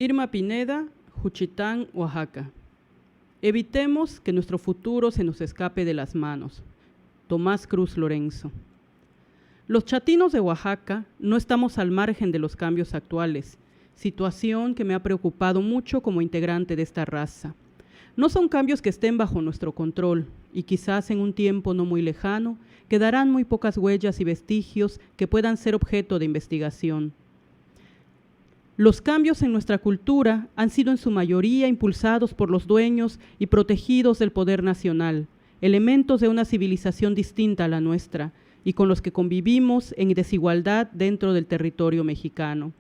Irma Pineda, Juchitán, Oaxaca. Evitemos que nuestro futuro se nos escape de las manos. Tomás Cruz Lorenzo. Los chatinos de Oaxaca no estamos al margen de los cambios actuales, situación que me ha preocupado mucho como integrante de esta raza. No son cambios que estén bajo nuestro control y quizás en un tiempo no muy lejano quedarán muy pocas huellas y vestigios que puedan ser objeto de investigación. Los cambios en nuestra cultura han sido en su mayoría impulsados por los dueños y protegidos del poder nacional, elementos de una civilización distinta a la nuestra y con los que convivimos en desigualdad dentro del territorio mexicano.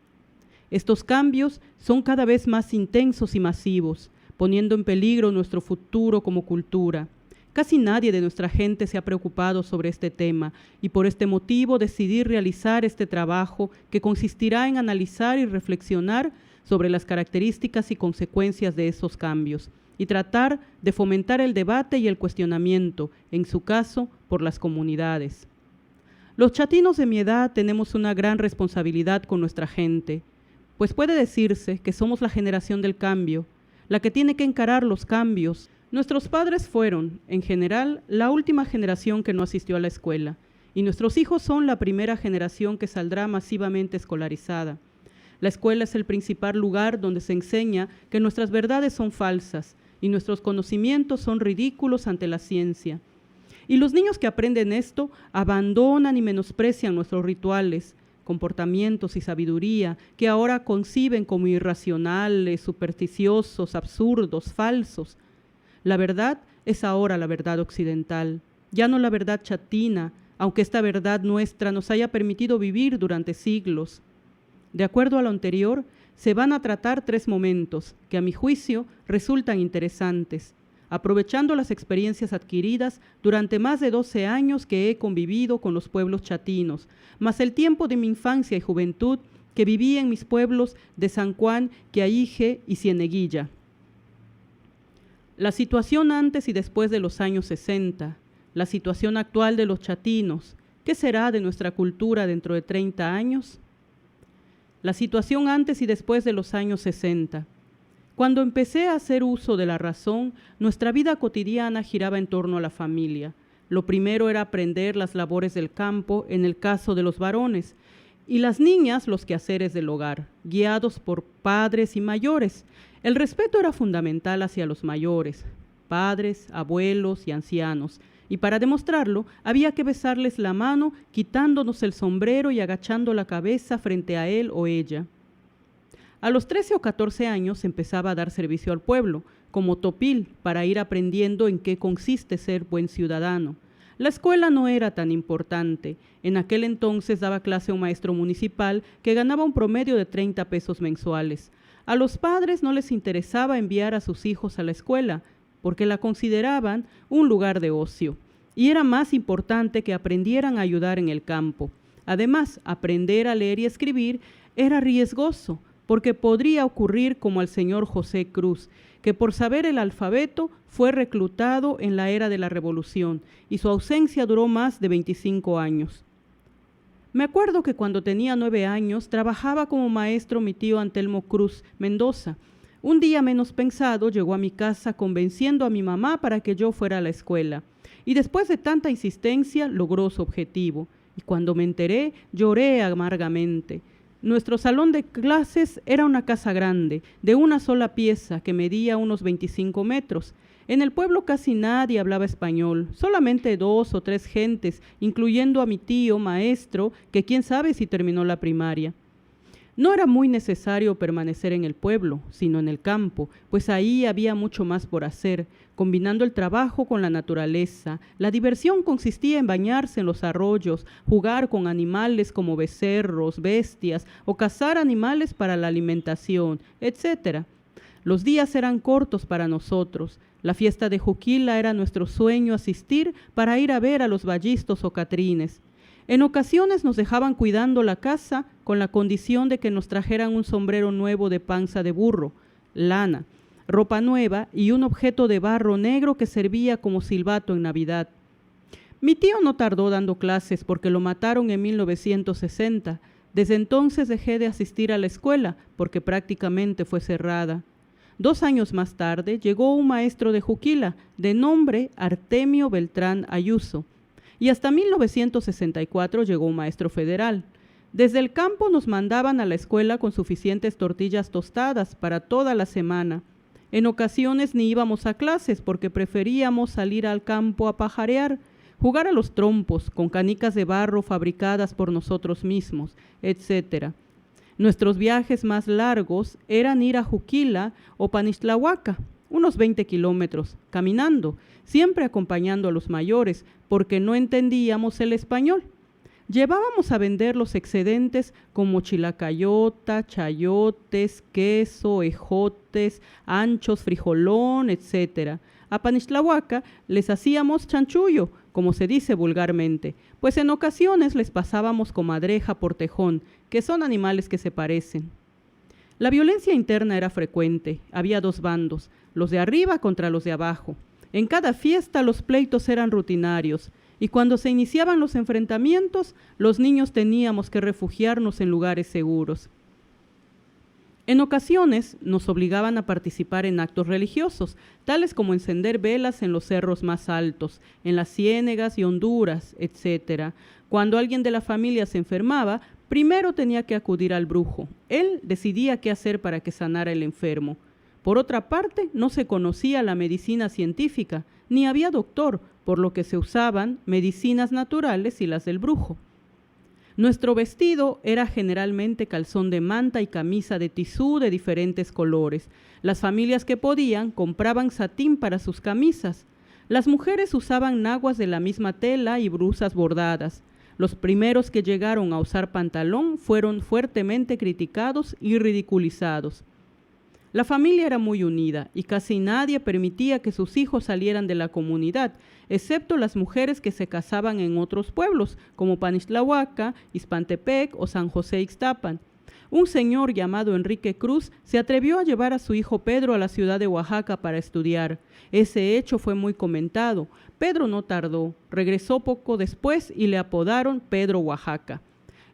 Estos cambios son cada vez más intensos y masivos, poniendo en peligro nuestro futuro como cultura. Casi nadie de nuestra gente se ha preocupado sobre este tema y por este motivo decidí realizar este trabajo que consistirá en analizar y reflexionar sobre las características y consecuencias de esos cambios y tratar de fomentar el debate y el cuestionamiento, en su caso, por las comunidades. Los chatinos de mi edad tenemos una gran responsabilidad con nuestra gente, pues puede decirse que somos la generación del cambio, la que tiene que encarar los cambios. Nuestros padres fueron, en general, la última generación que no asistió a la escuela, y nuestros hijos son la primera generación que saldrá masivamente escolarizada. La escuela es el principal lugar donde se enseña que nuestras verdades son falsas y nuestros conocimientos son ridículos ante la ciencia. Y los niños que aprenden esto abandonan y menosprecian nuestros rituales, comportamientos y sabiduría que ahora conciben como irracionales, supersticiosos, absurdos, falsos. La verdad es ahora la verdad occidental, ya no la verdad chatina, aunque esta verdad nuestra nos haya permitido vivir durante siglos. De acuerdo a lo anterior, se van a tratar 3 momentos que a mi juicio resultan interesantes, aprovechando las experiencias adquiridas durante más de 12 años que he convivido con los pueblos chatinos, más el tiempo de mi infancia y juventud que viví en mis pueblos de San Juan, Quiaije y Cieneguilla. La situación antes y después de los años 60, la situación actual de los chatinos, ¿qué será de nuestra cultura dentro de 30 años? La situación antes y después de los años 60. Cuando empecé a hacer uso de la razón, nuestra vida cotidiana giraba en torno a la familia. Lo primero era aprender las labores del campo, en el caso de los varones, y las niñas los quehaceres del hogar, guiados por padres y mayores. El respeto era fundamental hacia los mayores, padres, abuelos y ancianos, y para demostrarlo había que besarles la mano quitándonos el sombrero y agachando la cabeza frente a él o ella. A los 13 o 14 años empezaba a dar servicio al pueblo, como topil, para ir aprendiendo en qué consiste ser buen ciudadano. La escuela no era tan importante. En aquel entonces daba clase un maestro municipal que ganaba un promedio de 30 pesos mensuales. A los padres no les interesaba enviar a sus hijos a la escuela, porque la consideraban un lugar de ocio, y era más importante que aprendieran a ayudar en el campo. Además, aprender a leer y escribir era riesgoso, porque podría ocurrir como al señor José Cruz, que por saber el alfabeto fue reclutado en la era de la Revolución, y su ausencia duró más de 25 años. Me acuerdo que cuando tenía 9 años trabajaba como maestro mi tío Antelmo Cruz Mendoza. Un día menos pensado llegó a mi casa convenciendo a mi mamá para que yo fuera a la escuela. Y después de tanta insistencia logró su objetivo. Y cuando me enteré lloré amargamente. Nuestro salón de clases era una casa grande, de una sola pieza que medía unos 25 metros. En el pueblo casi nadie hablaba español, solamente 2 o 3 gentes, incluyendo a mi tío maestro, que quién sabe si terminó la primaria. No era muy necesario permanecer en el pueblo, sino en el campo, pues ahí había mucho más por hacer, combinando el trabajo con la naturaleza. La diversión consistía en bañarse en los arroyos, jugar con animales como becerros, bestias, o cazar animales para la alimentación, etc. Los días eran cortos para nosotros. La fiesta de Juquila era nuestro sueño asistir para ir a ver a los vallistos o catrines. En ocasiones nos dejaban cuidando la casa con la condición de que nos trajeran un sombrero nuevo de panza de burro, lana, ropa nueva y un objeto de barro negro que servía como silbato en Navidad. Mi tío no tardó dando clases porque lo mataron en 1960, Desde entonces dejé de asistir a la escuela porque prácticamente fue cerrada. 2 años más tarde llegó un maestro de Juquila, de nombre Artemio Beltrán Ayuso, y hasta 1964 llegó un maestro federal. Desde el campo nos mandaban a la escuela con suficientes tortillas tostadas para toda la semana. En ocasiones ni íbamos a clases porque preferíamos salir al campo a pajarear, jugar a los trompos con canicas de barro fabricadas por nosotros mismos, etc. Nuestros viajes más largos eran ir a Juquila o Panixtlahuaca, unos 20 kilómetros, caminando, siempre acompañando a los mayores, porque no entendíamos el español. Llevábamos a vender los excedentes como chilacayota, chayotes, queso, ejotes, anchos, frijolón, etc. A Panixtlahuaca les hacíamos chanchullo, como se dice vulgarmente, pues en ocasiones les pasábamos comadreja por tejón, que son animales que se parecen. La violencia interna era frecuente, había 2 bandos, los de arriba contra los de abajo. En cada fiesta los pleitos eran rutinarios, y cuando se iniciaban los enfrentamientos, los niños teníamos que refugiarnos en lugares seguros. En ocasiones nos obligaban a participar en actos religiosos, tales como encender velas en los cerros más altos, en las ciénegas y honduras, etc. Cuando alguien de la familia se enfermaba, primero tenía que acudir al brujo. Él decidía qué hacer para que sanara el enfermo. Por otra parte, no se conocía la medicina científica, ni había doctor, por lo que se usaban medicinas naturales y las del brujo. Nuestro vestido era generalmente calzón de manta y camisa de tisú de diferentes colores. Las familias que podían compraban satín para sus camisas. Las mujeres usaban naguas de la misma tela y blusas bordadas. Los primeros que llegaron a usar pantalón fueron fuertemente criticados y ridiculizados. La familia era muy unida y casi nadie permitía que sus hijos salieran de la comunidad, excepto las mujeres que se casaban en otros pueblos, como Panixtlahuaca, Izpantepec o San José Ixtapan. Un señor llamado Enrique Cruz se atrevió a llevar a su hijo Pedro a la ciudad de Oaxaca para estudiar. Ese hecho fue muy comentado. Pedro no tardó, regresó poco después y le apodaron Pedro Oaxaca.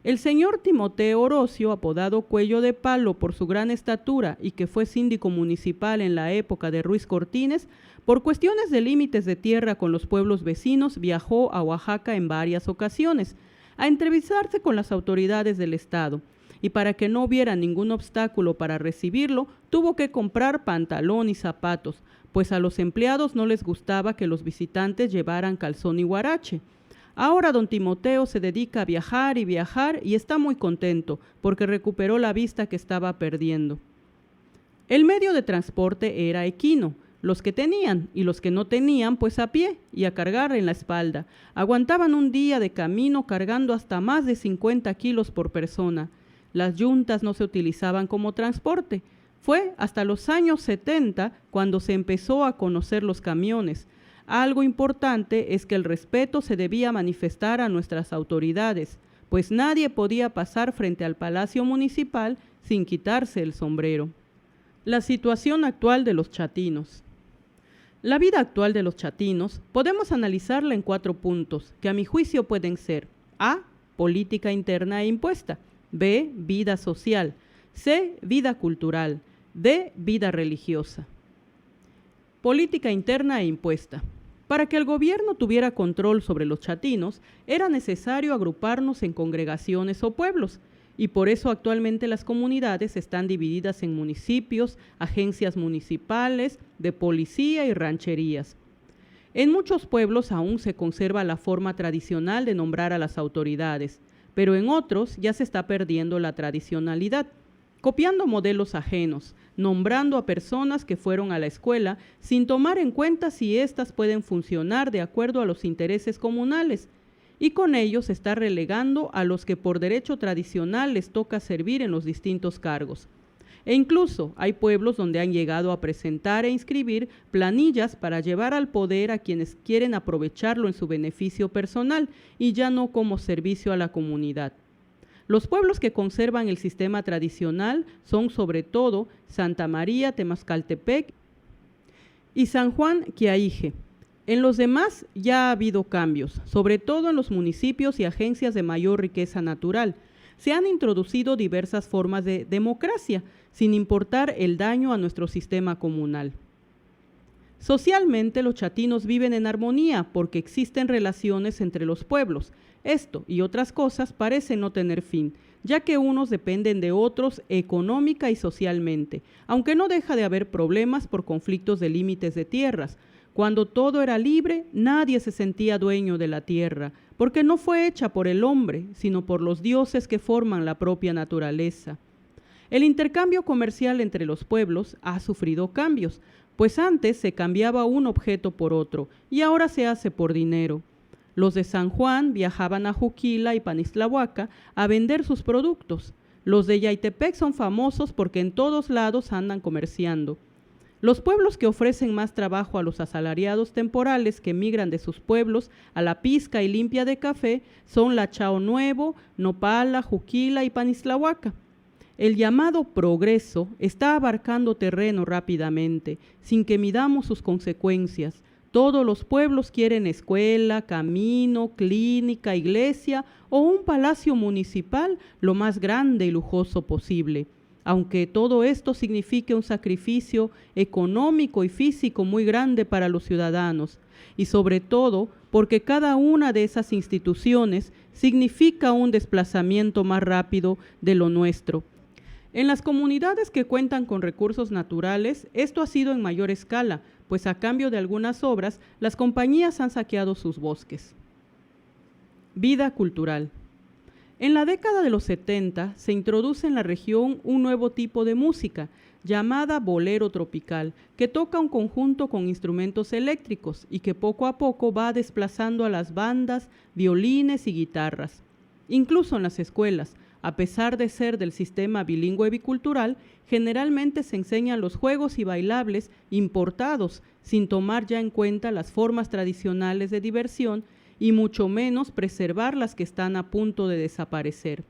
El señor Timoteo Orocio, apodado Cuello de Palo por su gran estatura y que fue síndico municipal en la época de Ruiz Cortines, por cuestiones de límites de tierra con los pueblos vecinos, viajó a Oaxaca en varias ocasiones a entrevistarse con las autoridades del estado, y para que no hubiera ningún obstáculo para recibirlo, tuvo que comprar pantalón y zapatos, pues a los empleados no les gustaba que los visitantes llevaran calzón y huarache. Ahora don Timoteo se dedica a viajar y está muy contento porque recuperó la vista que estaba perdiendo. El medio de transporte era equino, los que tenían y los que no tenían pues a pie y a cargar en la espalda. Aguantaban un día de camino cargando hasta más de 50 kilos por persona. Las yuntas no se utilizaban como transporte. Fue hasta los años 70 cuando se empezó a conocer los camiones. Algo importante es que el respeto se debía manifestar a nuestras autoridades, pues nadie podía pasar frente al Palacio Municipal sin quitarse el sombrero. La situación actual de los chatinos. La vida actual de los chatinos podemos analizarla en 4 puntos, que a mi juicio pueden ser: A. Política interna e impuesta. B. Vida social. C. Vida cultural. D. Vida religiosa. Política interna e impuesta. Para que el gobierno tuviera control sobre los chatinos, era necesario agruparnos en congregaciones o pueblos, y por eso actualmente las comunidades están divididas en municipios, agencias municipales, de policía y rancherías. En muchos pueblos aún se conserva la forma tradicional de nombrar a las autoridades, pero en otros ya se está perdiendo la tradicionalidad, copiando modelos ajenos, nombrando a personas que fueron a la escuela sin tomar en cuenta si éstas pueden funcionar de acuerdo a los intereses comunales, y con ello se está relegando a los que por derecho tradicional les toca servir en los distintos cargos. E incluso hay pueblos donde han llegado a presentar e inscribir planillas para llevar al poder a quienes quieren aprovecharlo en su beneficio personal y ya no como servicio a la comunidad. Los pueblos que conservan el sistema tradicional son sobre todo Santa María Temascaltepec y San Juan Quiaije. En los demás ya ha habido cambios, sobre todo en los municipios y agencias de mayor riqueza natural. se han introducido diversas formas de democracia, sin importar el daño a nuestro sistema comunal. Socialmente, los chatinos viven en armonía porque existen relaciones entre los pueblos. Esto y otras cosas parecen no tener fin, ya que unos dependen de otros económica y socialmente, aunque no deja de haber problemas por conflictos de límites de tierras. Cuando todo era libre, nadie se sentía dueño de la tierra, porque no fue hecha por el hombre, sino por los dioses que forman la propia naturaleza. El intercambio comercial entre los pueblos ha sufrido cambios, pues antes se cambiaba un objeto por otro y ahora se hace por dinero. Los de San Juan viajaban a Juquila y Panixtlahuaca a vender sus productos. Los de Yaitepec son famosos porque en todos lados andan comerciando. Los pueblos que ofrecen más trabajo a los asalariados temporales que migran de sus pueblos a la pizca y limpia de café son La Chao Nuevo, Nopala, Juquila y Panixtlahuaca. El llamado progreso está abarcando terreno rápidamente, sin que midamos sus consecuencias. Todos los pueblos quieren escuela, camino, clínica, iglesia o un palacio municipal lo más grande y lujoso posible. Aunque todo esto signifique un sacrificio económico y físico muy grande para los ciudadanos, y sobre todo porque cada una de esas instituciones significa un desplazamiento más rápido de lo nuestro. En las comunidades que cuentan con recursos naturales, esto ha sido en mayor escala, pues a cambio de algunas obras, las compañías han saqueado sus bosques. Vida cultural. En la década de los 70 se introduce en la región un nuevo tipo de música, llamada bolero tropical, que toca un conjunto con instrumentos eléctricos y que poco a poco va desplazando a las bandas, violines y guitarras. Incluso en las escuelas, a pesar de ser del sistema bilingüe bicultural, generalmente se enseñan los juegos y bailables importados, sin tomar ya en cuenta las formas tradicionales de diversión y mucho menos preservar las que están a punto de desaparecer.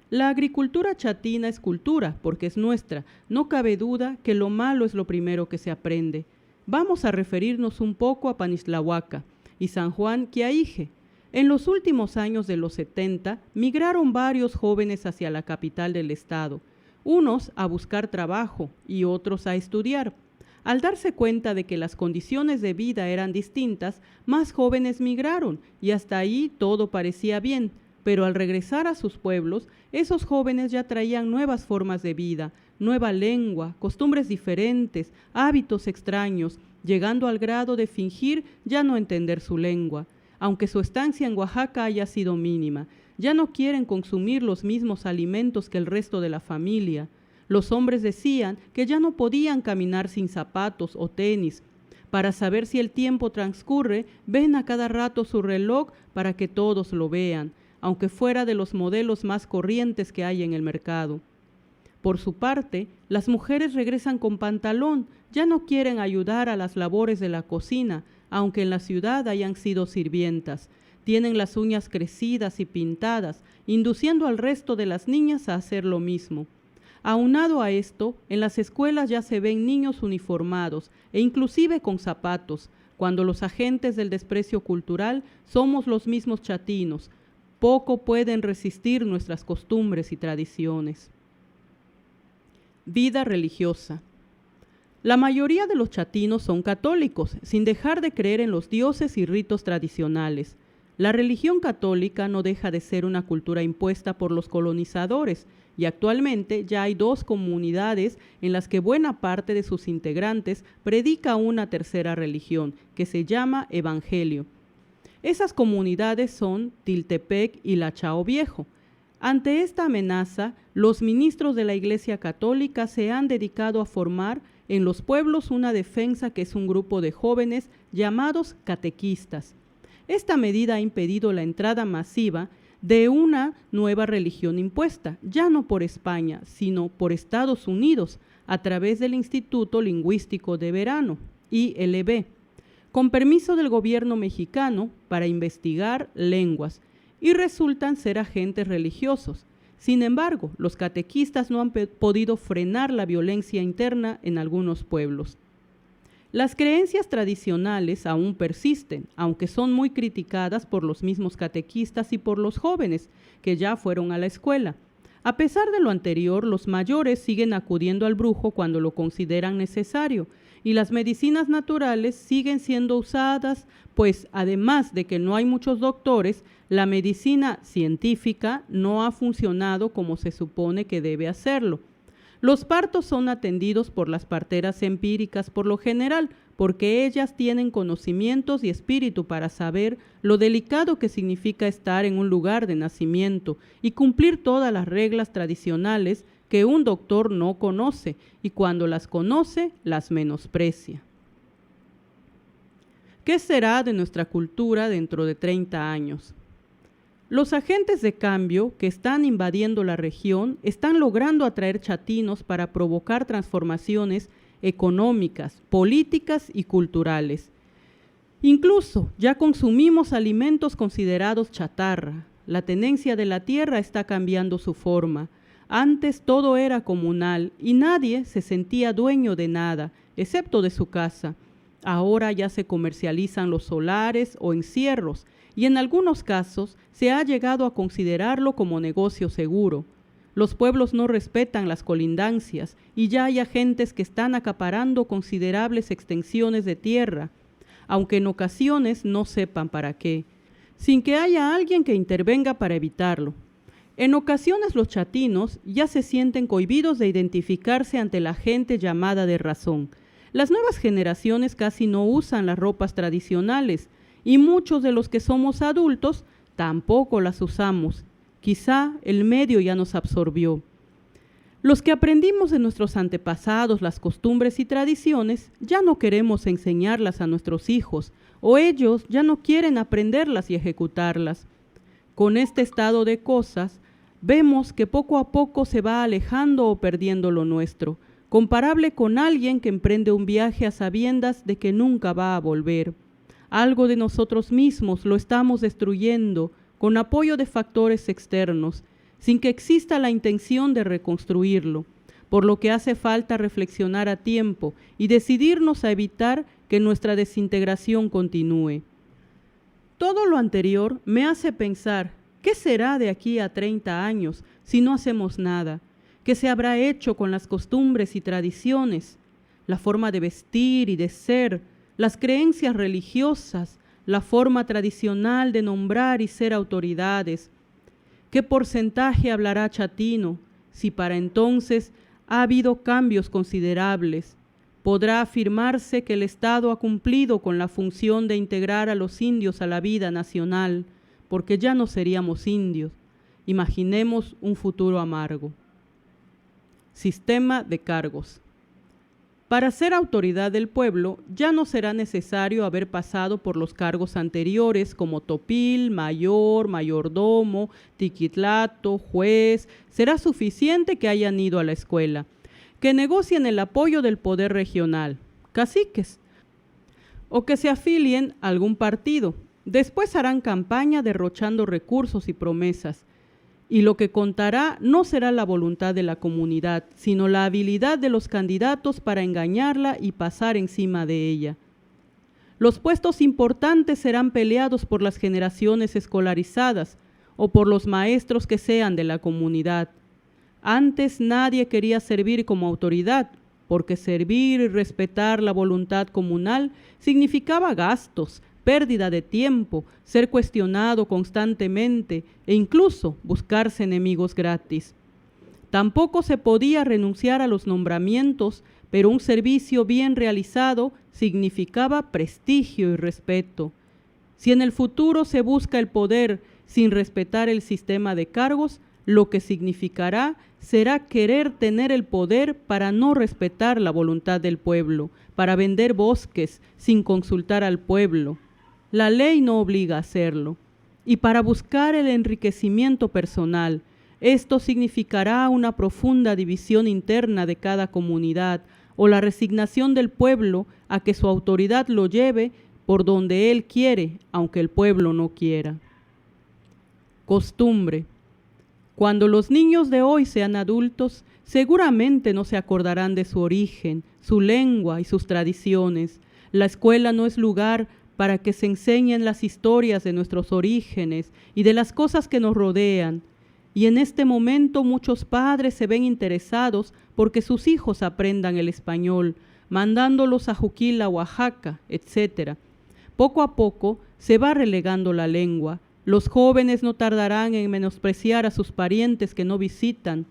La agricultura chatina es cultura, porque es nuestra. No cabe duda que lo malo es lo primero que se aprende. Vamos a referirnos un poco a Panixtlahuaca y San Juan Quiaije. En los últimos años de los 70, migraron varios jóvenes hacia la capital del estado, unos a buscar trabajo y otros a estudiar. Al darse cuenta de que las condiciones de vida eran distintas, más jóvenes migraron y hasta ahí todo parecía bien, pero al regresar a sus pueblos, esos jóvenes ya traían nuevas formas de vida, nueva lengua, costumbres diferentes, hábitos extraños, llegando al grado de fingir ya no entender su lengua. Aunque su estancia en Oaxaca haya sido mínima, ya no quieren consumir los mismos alimentos que el resto de la familia. Los hombres decían que ya no podían caminar sin zapatos o tenis. Para saber si el tiempo transcurre, ven a cada rato su reloj para que todos lo vean, aunque fuera de los modelos más corrientes que hay en el mercado. Por su parte, las mujeres regresan con pantalón, ya no quieren ayudar a las labores de la cocina, aunque en la ciudad hayan sido sirvientas. Tienen las uñas crecidas y pintadas, induciendo al resto de las niñas a hacer lo mismo. Aunado a esto, en las escuelas ya se ven niños uniformados e inclusive con zapatos, cuando los agentes del desprecio cultural somos los mismos chatinos. Poco pueden resistir nuestras costumbres y tradiciones. Vida religiosa. La mayoría de los chatinos son católicos, sin dejar de creer en los dioses y ritos tradicionales. La religión católica no deja de ser una cultura impuesta por los colonizadores, y actualmente ya hay 2 comunidades en las que buena parte de sus integrantes predica una tercera religión, que se llama Evangelio. Esas comunidades son Tiltepec y La Chao Viejo. Ante esta amenaza, los ministros de la Iglesia Católica se han dedicado a formar en los pueblos una defensa que es un grupo de jóvenes llamados catequistas. Esta medida ha impedido la entrada masiva de una nueva religión impuesta, ya no por España, sino por Estados Unidos, a través del Instituto Lingüístico de Verano, ILB, con permiso del gobierno mexicano para investigar lenguas, y resultan ser agentes religiosos. Sin embargo, los catequistas no han podido frenar la violencia interna en algunos pueblos. Las creencias tradicionales aún persisten, aunque son muy criticadas por los mismos catequistas y por los jóvenes que ya fueron a la escuela. A pesar de lo anterior, los mayores siguen acudiendo al brujo cuando lo consideran necesario y las medicinas naturales siguen siendo usadas, pues además de que no hay muchos doctores, la medicina científica no ha funcionado como se supone que debe hacerlo. Los partos son atendidos por las parteras empíricas por lo general, porque ellas tienen conocimientos y espíritu para saber lo delicado que significa estar en un lugar de nacimiento y cumplir todas las reglas tradicionales que un doctor no conoce y cuando las conoce, las menosprecia. ¿Qué será de nuestra cultura dentro de 30 años? Los agentes de cambio que están invadiendo la región están logrando atraer chatinos para provocar transformaciones económicas, políticas y culturales. Incluso ya consumimos alimentos considerados chatarra. La tenencia de la tierra está cambiando su forma. Antes todo era comunal y nadie se sentía dueño de nada, excepto de su casa. Ahora ya se comercializan los solares o encierros y en algunos casos se ha llegado a considerarlo como negocio seguro. Los pueblos no respetan las colindancias y ya hay agentes que están acaparando considerables extensiones de tierra, aunque en ocasiones no sepan para qué, sin que haya alguien que intervenga para evitarlo. En ocasiones los chatinos ya se sienten cohibidos de identificarse ante la gente llamada de razón. Las nuevas generaciones casi no usan las ropas tradicionales y muchos de los que somos adultos tampoco las usamos. Quizá el medio ya nos absorbió. Los que aprendimos de nuestros antepasados las costumbres y tradiciones ya no queremos enseñarlas a nuestros hijos o ellos ya no quieren aprenderlas y ejecutarlas. Con este estado de cosas, vemos que poco a poco se va alejando o perdiendo lo nuestro, comparable con alguien que emprende un viaje a sabiendas de que nunca va a volver. Algo de nosotros mismos lo estamos destruyendo con apoyo de factores externos, sin que exista la intención de reconstruirlo, por lo que hace falta reflexionar a tiempo y decidirnos a evitar que nuestra desintegración continúe. Todo lo anterior me hace pensar, ¿qué será de aquí a 30 años si no hacemos nada? ¿Qué se habrá hecho con las costumbres y tradiciones? La forma de vestir y de ser, las creencias religiosas, la forma tradicional de nombrar y ser autoridades. ¿Qué porcentaje hablará chatino si para entonces ha habido cambios considerables? ¿Podrá afirmarse que el Estado ha cumplido con la función de integrar a los indios a la vida nacional? Porque ya no seríamos indios. Imaginemos un futuro amargo. Sistema de cargos. Para ser autoridad del pueblo, ya no será necesario haber pasado por los cargos anteriores como topil, mayor, mayordomo, tiquitlato, juez. Será suficiente que hayan ido a la escuela, que negocien el apoyo del poder regional, caciques, o que se afilien a algún partido. Después harán campaña derrochando recursos y promesas. Y lo que contará no será la voluntad de la comunidad, sino la habilidad de los candidatos para engañarla y pasar encima de ella. Los puestos importantes serán peleados por las generaciones escolarizadas o por los maestros que sean de la comunidad. Antes nadie quería servir como autoridad, porque servir y respetar la voluntad comunal significaba gastos, pérdida de tiempo, ser cuestionado constantemente e incluso buscarse enemigos gratis. Tampoco se podía renunciar a los nombramientos, pero un servicio bien realizado significaba prestigio y respeto. Si en el futuro se busca el poder sin respetar el sistema de cargos, lo que significará será querer tener el poder para no respetar la voluntad del pueblo, para vender bosques sin consultar al pueblo. La ley no obliga a hacerlo. Y para buscar el enriquecimiento personal, esto significará una profunda división interna de cada comunidad o la resignación del pueblo a que su autoridad lo lleve por donde él quiere, aunque el pueblo no quiera. Costumbre. Cuando los niños de hoy sean adultos, seguramente no se acordarán de su origen, su lengua y sus tradiciones. La escuela no es lugar para que se enseñen las historias de nuestros orígenes y de las cosas que nos rodean. Y en este momento muchos padres se ven interesados porque sus hijos aprendan el español, mandándolos a Juquila, Oaxaca, etc. Poco a poco se va relegando la lengua. Los jóvenes no tardarán en menospreciar a sus parientes que no visitan.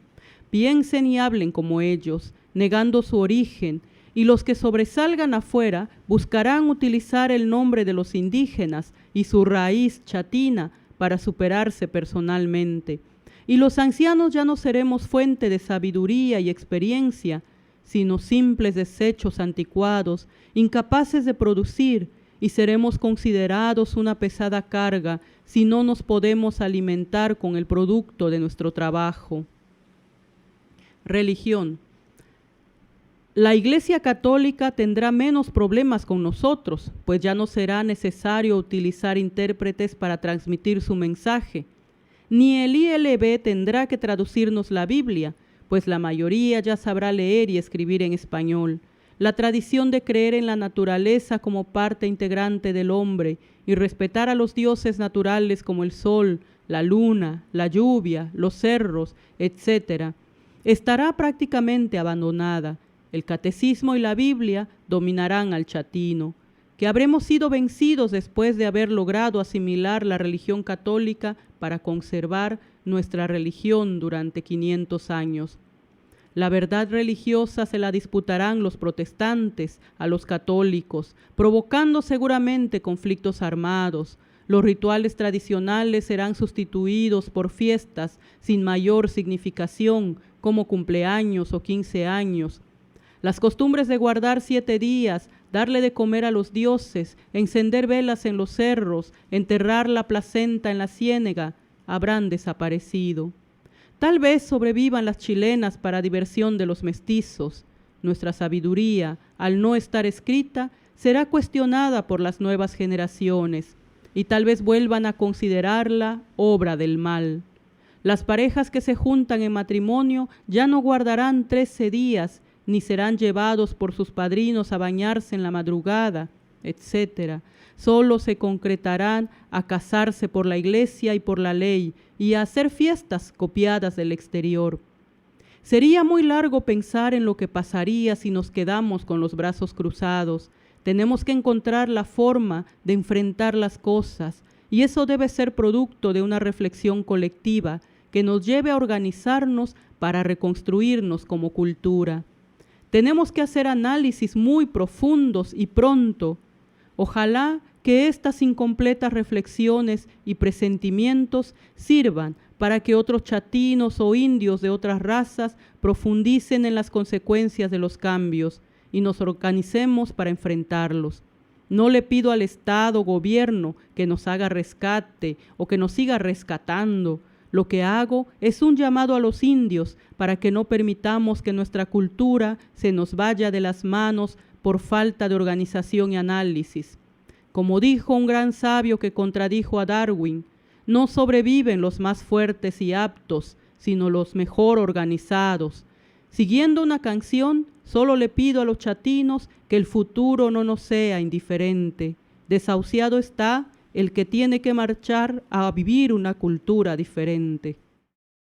Piensen y hablen como ellos, negando su origen, y los que sobresalgan afuera buscarán utilizar el nombre de los indígenas y su raíz chatina para superarse personalmente. Y los ancianos ya no seremos fuente de sabiduría y experiencia, sino simples desechos anticuados, incapaces de producir, y seremos considerados una pesada carga si no nos podemos alimentar con el producto de nuestro trabajo. Religión. La Iglesia Católica tendrá menos problemas con nosotros, pues ya no será necesario utilizar intérpretes para transmitir su mensaje. Ni el ILB tendrá que traducirnos la Biblia, pues la mayoría ya sabrá leer y escribir en español. La tradición de creer en la naturaleza como parte integrante del hombre y respetar a los dioses naturales como el sol, la luna, la lluvia, los cerros, etc., estará prácticamente abandonada. El catecismo y la Biblia dominarán al chatino, que habremos sido vencidos después de haber logrado asimilar la religión católica para conservar nuestra religión durante 500 años. La verdad religiosa se la disputarán los protestantes a los católicos, provocando seguramente conflictos armados. Los rituales tradicionales serán sustituidos por fiestas sin mayor significación, como cumpleaños o 15 años. Las costumbres de guardar 7 días, darle de comer a los dioses, encender velas en los cerros, enterrar la placenta en la ciénega, habrán desaparecido. Tal vez sobrevivan las chilenas para diversión de los mestizos. Nuestra sabiduría, al no estar escrita, será cuestionada por las nuevas generaciones y tal vez vuelvan a considerarla obra del mal. Las parejas que se juntan en matrimonio ya no guardarán 13 días, ni serán llevados por sus padrinos a bañarse en la madrugada, etc. Solo se concretarán a casarse por la iglesia y por la ley y a hacer fiestas copiadas del exterior. Sería muy largo pensar en lo que pasaría si nos quedamos con los brazos cruzados. Tenemos que encontrar la forma de enfrentar las cosas y eso debe ser producto de una reflexión colectiva que nos lleve a organizarnos para reconstruirnos como cultura. Tenemos que hacer análisis muy profundos y pronto. Ojalá que estas incompletas reflexiones y presentimientos sirvan para que otros chatinos o indios de otras razas profundicen en las consecuencias de los cambios y nos organicemos para enfrentarlos. No le pido al Estado o gobierno que nos haga rescate o que nos siga rescatando. Lo que hago es un llamado a los indios para que no permitamos que nuestra cultura se nos vaya de las manos por falta de organización y análisis. Como dijo un gran sabio que contradijo a Darwin, no sobreviven los más fuertes y aptos, sino los mejor organizados. Siguiendo una canción, solo le pido a los chatinos que el futuro no nos sea indiferente. Desahuciado está el que tiene que marchar a vivir una cultura diferente.